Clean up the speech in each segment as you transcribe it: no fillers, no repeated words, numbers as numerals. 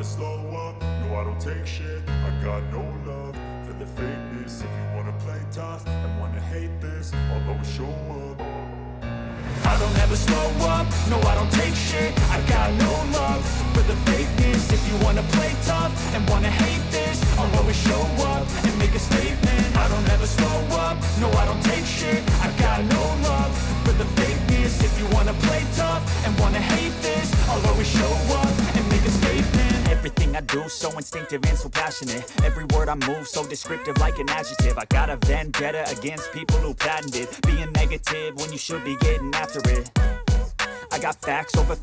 slow up, no I don't take shit. I got no love for the fakeness. If you wanna play tough and wanna hate this, I'll always show up. I don't ever slow up, no I don't take shit. I got no love for the fakeness. If you wanna play tough and wanna hate this, I'll always show up and make a statement. I don't ever slow up, no I don't take shit. I got no love for the fakeness. If you wanna play tough and wanna hate this, I'll always show up and make a statement. Everything I do so instinctive and so passionate. Every word I move so descriptive like an adjective. I got a vendetta against people who patented being negative when you should be getting after it. I got facts over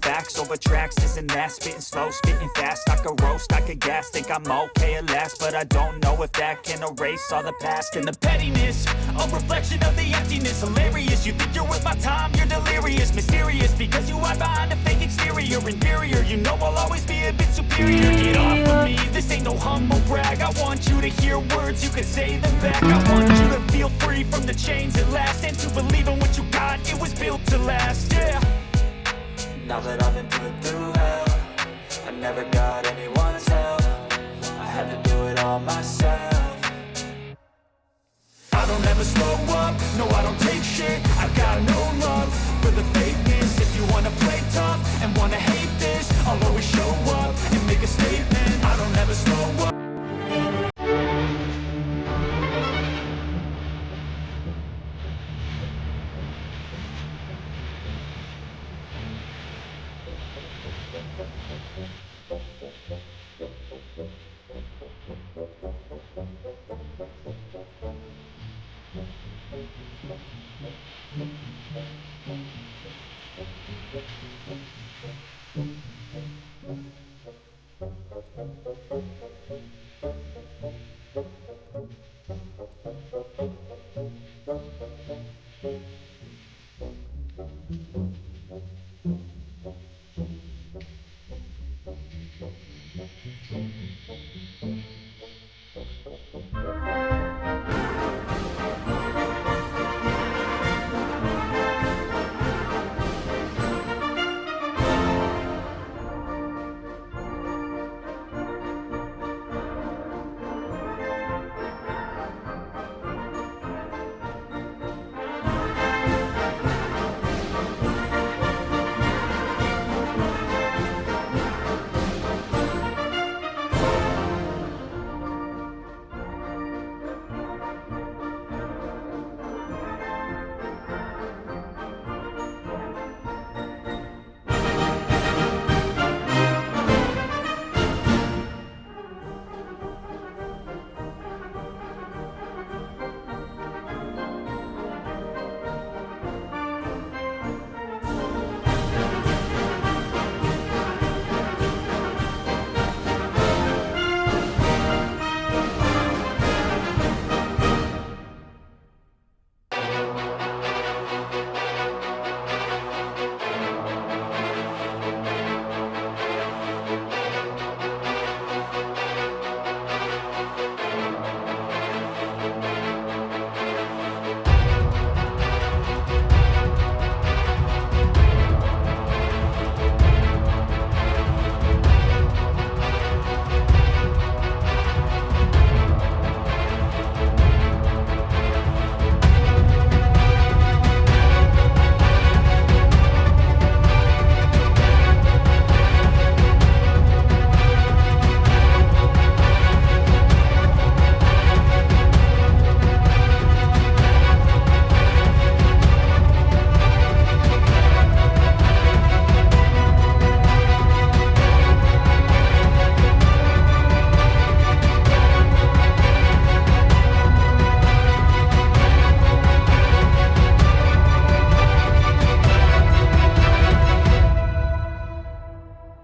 tracks, this and that. Spitting slow, spitting fast. I could roast, I could gas. Think I'm okay at last, but I don't know if that can erase all the past. And the pettiness, a reflection of the emptiness. Hilarious, you think you're worth my time, you're delirious. Mysterious, because you hide behind a fake exterior. Inferior, you know I'll always be a bit superior. Get off of me, this ain't no humble brag. I want you to hear words, you can say them back. I want you to feel free from the chains at last, and to believe in what you got, it was built to last, yeah. Now that I've been put through hell, I never got anyone's help. I had to do it all myself. I don't ever slow up, no I don't take shit. I got no love for the fakeness. If you wanna play tough and wanna hate this, I'll always show up and make a statement. I don't ever slow up.